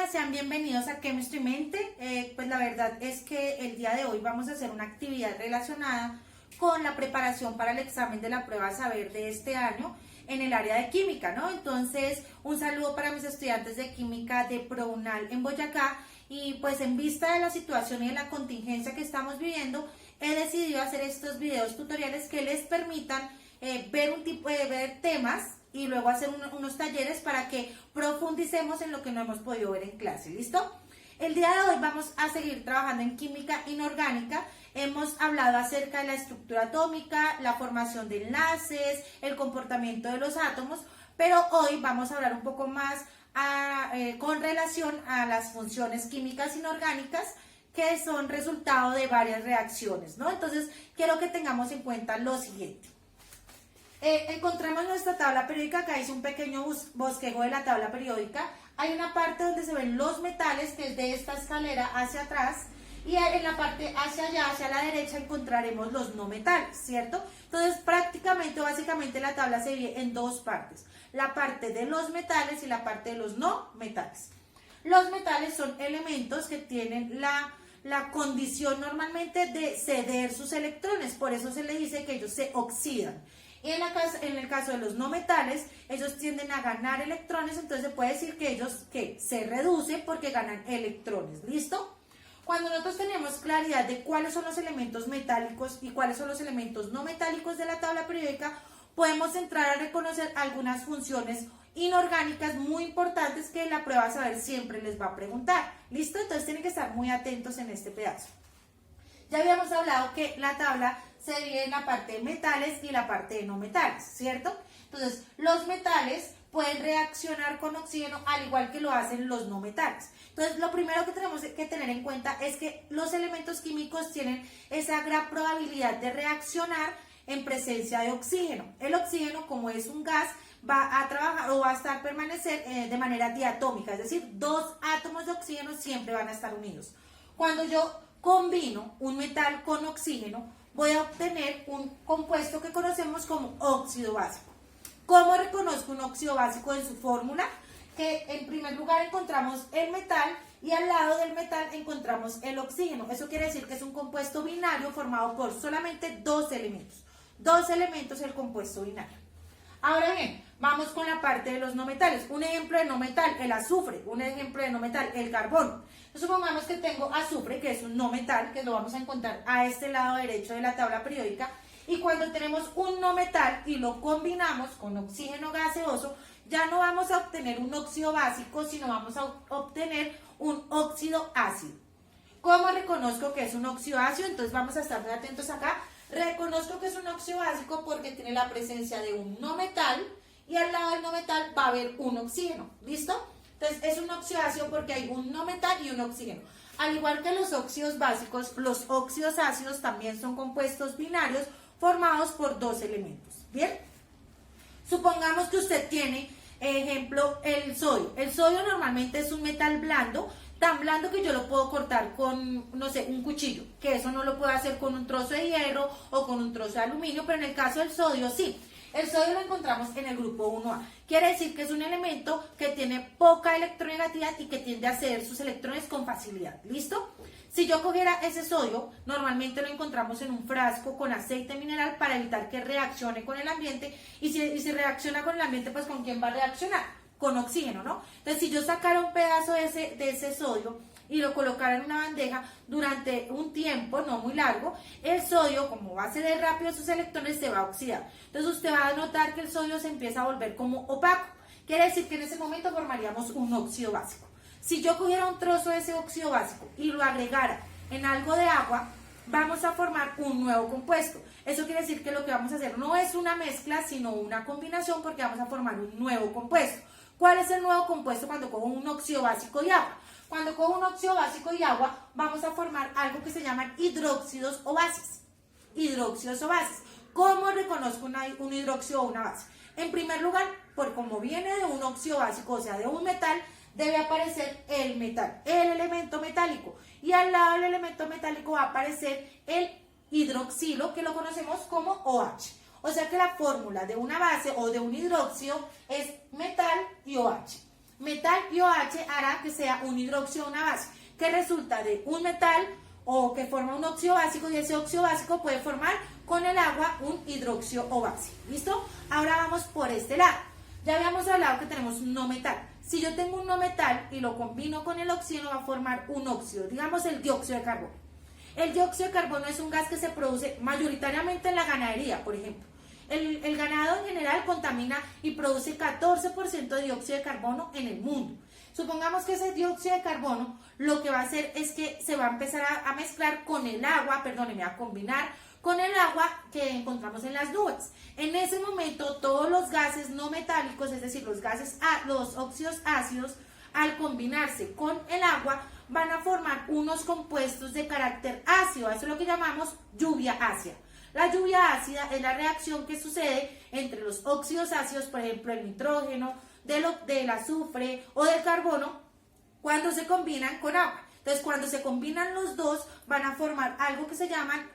Hola, sean bienvenidos a Chemistry Mente. Pues la verdad es que el día de hoy vamos a hacer una actividad relacionada con la preparación para el examen de la prueba Saber de este año en el área de química, ¿no? Entonces, un saludo para mis estudiantes de química de ProUnal en Boyacá y pues en vista de la situación y de la contingencia que estamos viviendo, he decidido hacer estos videos tutoriales que les permitan ver temas y luego hacer unos talleres para que profundicemos en lo que no hemos podido ver en clase, ¿listo? El día de hoy vamos a seguir trabajando en química inorgánica. Hemos hablado acerca de la estructura atómica, la formación de enlaces, el comportamiento de los átomos, pero hoy vamos a hablar un poco más con relación a las funciones químicas inorgánicas que son resultado de varias reacciones, ¿no? Entonces, quiero que tengamos en cuenta lo siguiente. Encontramos nuestra tabla periódica. Acá hice un pequeño bosquejo de la tabla periódica. Hay una parte donde se ven los metales, que es de esta escalera hacia atrás, y en la parte hacia allá, hacia la derecha, encontraremos los no metales, ¿cierto? Entonces, prácticamente, básicamente, la tabla se divide en dos partes: la parte de los metales y la parte de los no metales. Los metales son elementos que tienen la condición normalmente de ceder sus electrones, por eso se le dice que ellos se oxidan. Y en el caso de los no metales, ellos tienden a ganar electrones, entonces se puede decir que ellos se reducen porque ganan electrones, ¿listo? Cuando nosotros tenemos claridad de cuáles son los elementos metálicos y cuáles son los elementos no metálicos de la tabla periódica, podemos entrar a reconocer algunas funciones inorgánicas muy importantes que la prueba Saber siempre les va a preguntar, ¿listo? Entonces tienen que estar muy atentos en este pedazo. Ya habíamos hablado que la tabla se divide en la parte de metales y la parte de no metales, ¿cierto? Entonces, los metales pueden reaccionar con oxígeno al igual que lo hacen los no metales. Entonces, lo primero que tenemos que tener en cuenta es que los elementos químicos tienen esa gran probabilidad de reaccionar en presencia de oxígeno. El oxígeno, como es un gas, va a trabajar o va a permanecer de manera diatómica, es decir, dos átomos de oxígeno siempre van a estar unidos. Cuando yo combino un metal con oxígeno, voy a obtener un compuesto que conocemos como óxido básico. ¿Cómo reconozco un óxido básico en su fórmula? Que en primer lugar encontramos el metal y al lado del metal encontramos el oxígeno. Eso quiere decir que es un compuesto binario formado por solamente dos elementos. Dos elementos el compuesto binario. Ahora bien, vamos con la parte de los no metales. Un ejemplo de no metal, el azufre. Un ejemplo de no metal, el carbón. Supongamos que tengo azufre, que es un no metal, que lo vamos a encontrar a este lado derecho de la tabla periódica. Y cuando tenemos un no metal y lo combinamos con oxígeno gaseoso, ya no vamos a obtener un óxido básico, sino vamos a obtener un óxido ácido. ¿Cómo reconozco que es un óxido ácido? Entonces vamos a estar muy atentos acá. Reconozco que es un óxido básico porque tiene la presencia de un no metal y al lado del no metal va a haber un oxígeno, ¿listo? Entonces es un óxido ácido porque hay un no metal y un oxígeno. Al igual que los óxidos básicos, los óxidos ácidos también son compuestos binarios formados por dos elementos, ¿bien? Supongamos que usted tiene, ejemplo, el sodio. El sodio normalmente es un metal blando, tan blando que yo lo puedo cortar con, no sé, un cuchillo, que eso no lo puedo hacer con un trozo de hierro o con un trozo de aluminio, pero en el caso del sodio sí. El sodio lo encontramos en el grupo 1A. Quiere decir que es un elemento que tiene poca electronegatividad y que tiende a ceder sus electrones con facilidad. ¿Listo? Si yo cogiera ese sodio, normalmente lo encontramos en un frasco con aceite mineral para evitar que reaccione con el ambiente. Y si reacciona con el ambiente, pues ¿con quién va a reaccionar? Con oxígeno, ¿no? Entonces, si yo sacara un pedazo de ese sodio y lo colocara en una bandeja durante un tiempo no muy largo, el sodio, como va a ceder rápido sus electrones, se va a oxidar. Entonces usted va a notar que el sodio se empieza a volver como opaco. Quiere decir que en ese momento formaríamos un óxido básico. Si yo cogiera un trozo de ese óxido básico y lo agregara en algo de agua, vamos a formar un nuevo compuesto. Eso quiere decir que lo que vamos a hacer no es una mezcla, sino una combinación, porque vamos a formar un nuevo compuesto. ¿Cuál es el nuevo compuesto cuando cojo un óxido básico y agua? Cuando cojo un óxido básico y agua, vamos a formar algo que se llaman hidróxidos o bases. Hidróxidos o bases. ¿Cómo reconozco un hidróxido o una base? En primer lugar, por como viene de un óxido básico, o sea, de un metal, debe aparecer el metal, el elemento metálico. Y al lado del elemento metálico va a aparecer el hidroxilo, que lo conocemos como OH. O sea que la fórmula de una base o de un hidróxido es metal y OH. metal y OH hará que sea un hidróxido, una base, que resulta de un metal o que forma un óxido básico, y ese óxido básico puede formar con el agua un hidróxido o base. ¿Listo? Ahora vamos por este lado. Ya habíamos hablado que tenemos un no metal. Si yo tengo un no metal y lo combino con el oxígeno, va a formar un óxido, digamos el dióxido de carbono. El dióxido de carbono es un gas que se produce mayoritariamente en la ganadería, por ejemplo. El ganado en general contamina y produce 14% de dióxido de carbono en el mundo. Supongamos que ese dióxido de carbono lo que va a hacer es que se va a empezar a mezclar con el agua, perdónenme, a combinar con el agua que encontramos en las nubes. En ese momento todos los gases no metálicos, es decir, los óxidos ácidos, al combinarse con el agua, van a formar unos compuestos de carácter ácido. Eso es lo que llamamos lluvia ácida. La lluvia ácida es la reacción que sucede entre los óxidos ácidos, por ejemplo, el nitrógeno, del azufre o del carbono, cuando se combinan con agua. Entonces, cuando se combinan los dos, van a formar algo que se llaman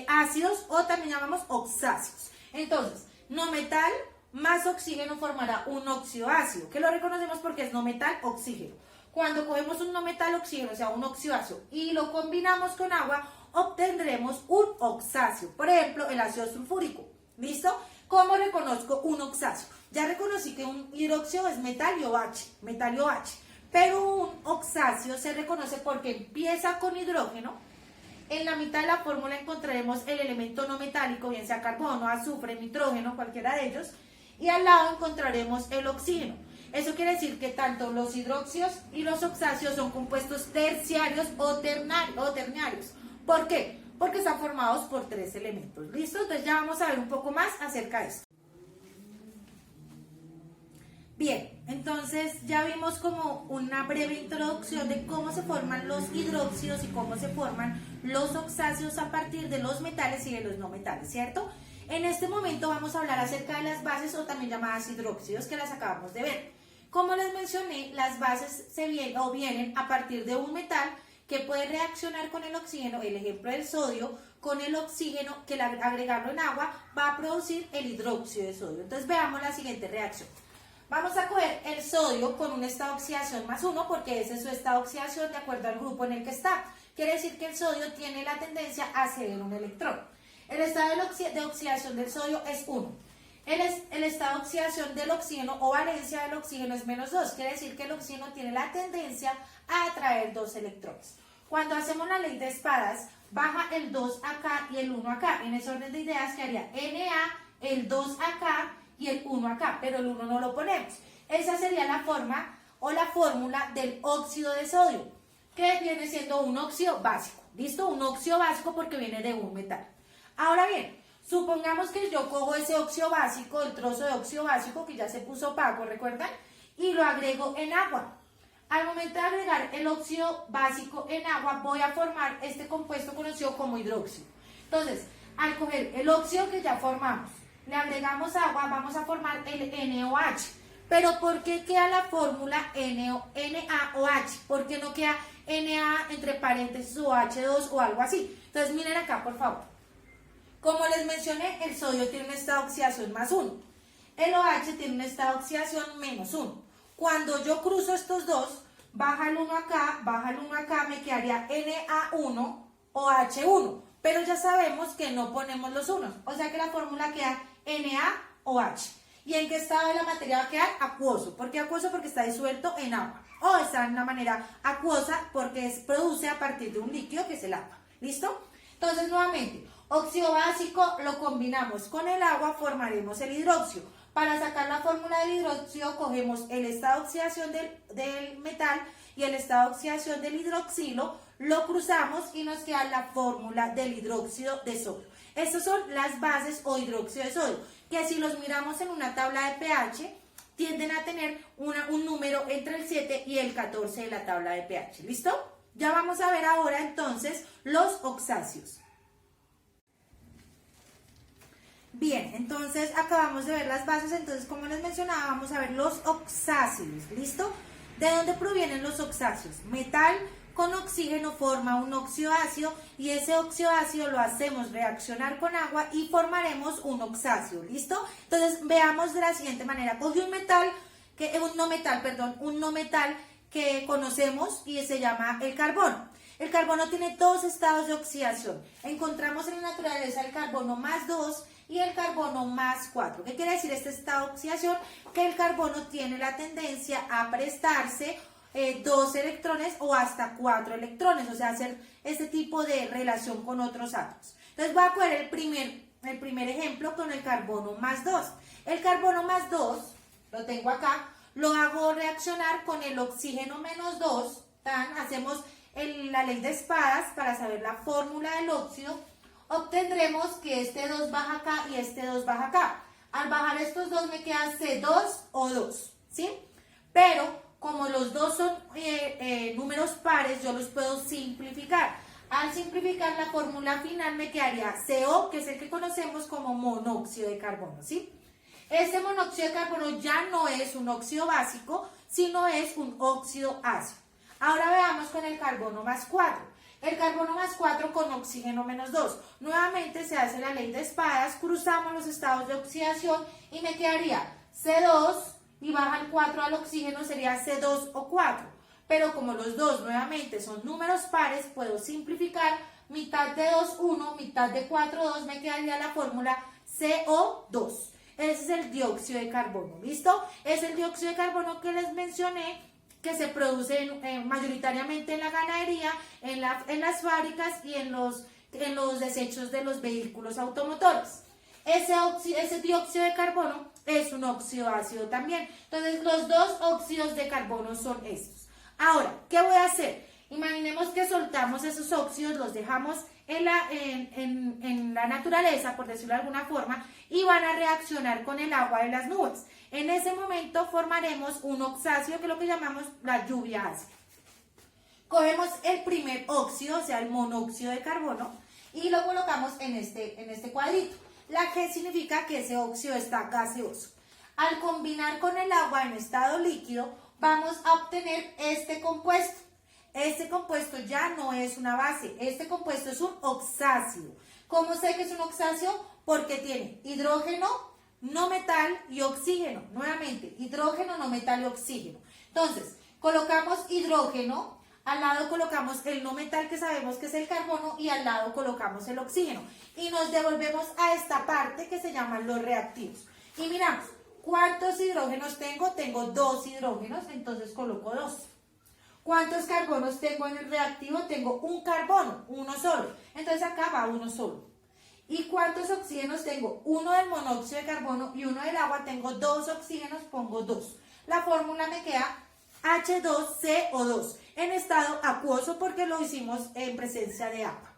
ácidos, o también llamamos oxáceos. Entonces, no metal más oxígeno formará un óxido ácido, que lo reconocemos porque es no metal oxígeno. Cuando cogemos un no metal oxígeno, o sea, un óxido ácido, y lo combinamos con agua, obtendremos un oxáceo. Por ejemplo, el ácido sulfúrico. ¿Listo? ¿Cómo reconozco un oxáceo? Ya reconocí que un hidróxido es metal y OH, pero un oxáceo se reconoce porque empieza con hidrógeno. En la mitad de la fórmula encontraremos el elemento no metálico, bien sea carbono, azufre, nitrógeno, cualquiera de ellos, y al lado encontraremos el oxígeno. Eso quiere decir que tanto los hidróxidos y los oxáceos son compuestos terciarios o ternarios. ¿Por qué? Porque están formados por tres elementos. ¿Listo? Entonces ya vamos a ver un poco más acerca de esto. Bien, entonces ya vimos como una breve introducción de cómo se forman los hidróxidos y cómo se forman los oxáceos a partir de los metales y de los no metales, ¿cierto? En este momento vamos a hablar acerca de las bases, o también llamadas hidróxidos, que las acabamos de ver. Como les mencioné, las bases vienen a partir de un metal que puede reaccionar con el oxígeno, el ejemplo del sodio, con el oxígeno, que al agregarlo en agua va a producir el hidróxido de sodio. Entonces veamos la siguiente reacción. Vamos a coger el sodio con un estado de oxidación +1, porque ese es su estado de oxidación de acuerdo al grupo en el que está. Quiere decir que el sodio tiene la tendencia a ceder un electrón. El estado de oxidación del sodio es 1. El estado de oxidación del oxígeno o valencia del oxígeno es -2. Quiere decir que el oxígeno tiene la tendencia a atraer 2 electrones. Cuando hacemos la ley de espadas, baja el 2 acá y el 1 acá. En ese orden de ideas quedaría Na, el 2 acá y el 1 acá, pero el 1 no lo ponemos. Esa sería la forma o la fórmula del óxido de sodio, que viene siendo un óxido básico. ¿Listo? Un óxido básico porque viene de un metal. Ahora bien, supongamos que yo cojo ese óxido básico, el trozo de óxido básico que ya se puso opaco, ¿recuerdan? Y lo agrego en agua. Al momento de agregar el óxido básico en agua, voy a formar este compuesto conocido como hidróxido. Entonces, al coger el óxido que ya formamos, le agregamos agua, vamos a formar el NaOH. Pero ¿por qué queda la fórmula NaOH? ¿Por qué no queda Na entre paréntesis OH2 o algo así? Entonces miren acá, por favor. Como les mencioné, el sodio tiene un estado de oxidación +1. El OH tiene un estado de oxidación -1. Cuando yo cruzo estos dos, baja el 1 acá, me quedaría Na1 OH1. Pero ya sabemos que no ponemos los unos, o sea que la fórmula queda NaOH. ¿Y en qué estado de la materia va a quedar? Acuoso. ¿Por qué acuoso? Porque está disuelto en agua. O está en una manera acuosa porque se produce a partir de un líquido que es el agua. ¿Listo? Entonces, nuevamente, óxido básico lo combinamos con el agua, formaremos el hidróxido. Para sacar la fórmula del hidróxido, cogemos el estado de oxidación del metal y el estado de oxidación del hidroxilo, lo cruzamos y nos queda la fórmula del hidróxido de sodio. Estas son las bases o hidróxido de sodio, que si los miramos en una tabla de pH, tienden a tener un número entre el 7 y el 14 de la tabla de pH. ¿Listo? Ya vamos a ver ahora entonces los oxáceos. Bien, entonces acabamos de ver las bases, entonces como les mencionaba, vamos a ver los oxáceos. ¿Listo? ¿De dónde provienen los oxáceos? Metal con oxígeno forma un óxido ácido y ese óxido ácido lo hacemos reaccionar con agua y formaremos un oxáceo. ¿Listo? Entonces veamos de la siguiente manera. Cogí un metal un no metal que conocemos y se llama el carbono. El carbono tiene dos estados de oxidación. Encontramos en la naturaleza el carbono +2 y el carbono +4. ¿Qué quiere decir este estado de oxidación? Que el carbono tiene la tendencia a prestarse 2 electrones o hasta 4 electrones, o sea, hacer este tipo de relación con otros átomos. Entonces voy a coger el primer ejemplo con el carbono +2. El carbono +2, lo tengo acá, lo hago reaccionar con el oxígeno -2, hacemos la ley de espadas para saber la fórmula del óxido. Obtendremos que este 2 baja acá y este 2 baja acá. Al bajar estos dos me queda C2O2, ¿sí? Pero como los dos son números pares, yo los puedo simplificar. Al simplificar la fórmula final me quedaría CO, que es el que conocemos como monóxido de carbono, ¿sí? Este monóxido de carbono ya no es un óxido básico, sino es un óxido ácido. Ahora veamos con el carbono +4. El carbono +4 con oxígeno -2. Nuevamente se hace la ley de espadas, cruzamos los estados de oxidación y me quedaría C2 y baja el 4 al oxígeno, sería C2O4. Pero como los dos nuevamente son números pares, puedo simplificar. Mitad de 2, 1, mitad de 4, 2, me quedaría la fórmula CO2. Ese es el dióxido de carbono, ¿listo? Es el dióxido de carbono que les mencioné, que se produce mayoritariamente en la ganadería, en las fábricas y en los desechos de los vehículos automotores. Ese dióxido de carbono es un óxido ácido también. Entonces, los dos óxidos de carbono son estos. Ahora, ¿qué voy a hacer? Imaginemos que soltamos esos óxidos, los dejamos en la naturaleza, por decirlo de alguna forma, y van a reaccionar con el agua de las nubes. En ese momento formaremos un oxácido, que es lo que llamamos la lluvia ácida. Cogemos el primer óxido, o sea, el monóxido de carbono, y lo colocamos en este cuadrito. La G significa que ese óxido está gaseoso. Al combinar con el agua en estado líquido, vamos a obtener este compuesto. Este compuesto ya no es una base, este compuesto es un oxácido. ¿Cómo sé que es un oxácido? Porque tiene hidrógeno, no metal y oxígeno. Nuevamente, hidrógeno, no metal y oxígeno. Entonces, colocamos hidrógeno, al lado colocamos el no metal que sabemos que es el carbono y al lado colocamos el oxígeno. Y nos devolvemos a esta parte que se llaman los reactivos. Y miramos, ¿cuántos hidrógenos tengo? Tengo 2 hidrógenos, entonces coloco 2. ¿Cuántos carbonos tengo en el reactivo? Tengo un carbono, uno solo. Entonces acá va uno solo. ¿Y cuántos oxígenos tengo? Uno del monóxido de carbono y uno del agua. Tengo 2 oxígenos, pongo 2. La fórmula me queda H2CO2 en estado acuoso porque lo hicimos en presencia de agua.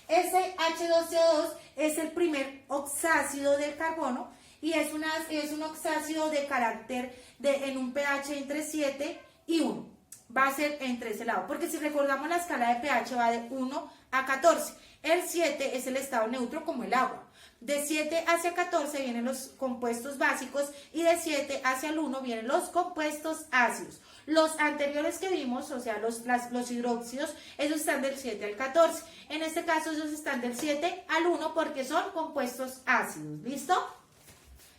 Ese H2CO2 es el primer oxácido del carbono y es un oxácido de carácter en un pH entre 7 y 1. Va a ser entre ese lado, porque si recordamos la escala de pH va de 1 a 14. El 7 es el estado neutro como el agua. De 7 hacia 14 vienen los compuestos básicos y de 7 hacia el 1 vienen los compuestos ácidos. Los anteriores que vimos, o sea, los hidróxidos, esos están del 7 al 14. En este caso, esos están del 7 al 1 porque son compuestos ácidos. ¿Listo?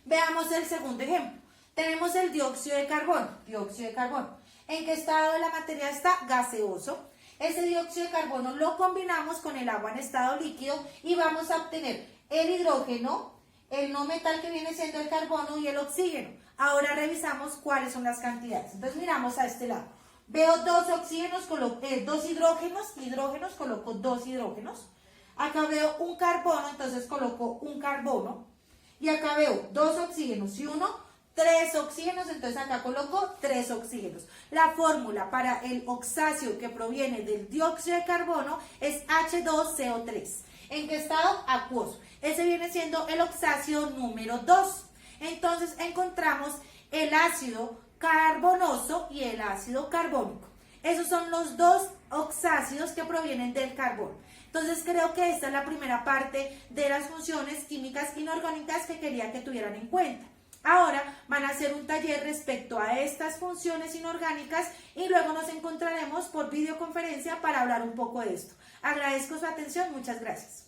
Veamos el segundo ejemplo. Tenemos el dióxido de carbono. Dióxido de carbono. ¿En qué estado de la materia está? Gaseoso. Ese dióxido de carbono lo combinamos con el agua en estado líquido y vamos a obtener el hidrógeno, el no metal que viene siendo el carbono y el oxígeno. Ahora revisamos cuáles son las cantidades. Entonces miramos a este lado. Veo 2 oxígenos, 2 hidrógenos, coloco 2 hidrógenos. Acá veo un carbono, entonces coloco un carbono. Y acá veo 2 oxígenos y 3 oxígenos, entonces acá coloco 3 oxígenos. La fórmula para el oxácido que proviene del dióxido de carbono es H2CO3. ¿En qué estado? Acuoso. Ese viene siendo el oxácido número 2. Entonces encontramos el ácido carbonoso y el ácido carbónico. Esos son los dos oxácidos que provienen del carbono. Entonces creo que esta es la primera parte de las funciones químicas inorgánicas que quería que tuvieran en cuenta. Ahora van a hacer un taller respecto a estas funciones inorgánicas y luego nos encontraremos por videoconferencia para hablar un poco de esto. Agradezco su atención, muchas gracias.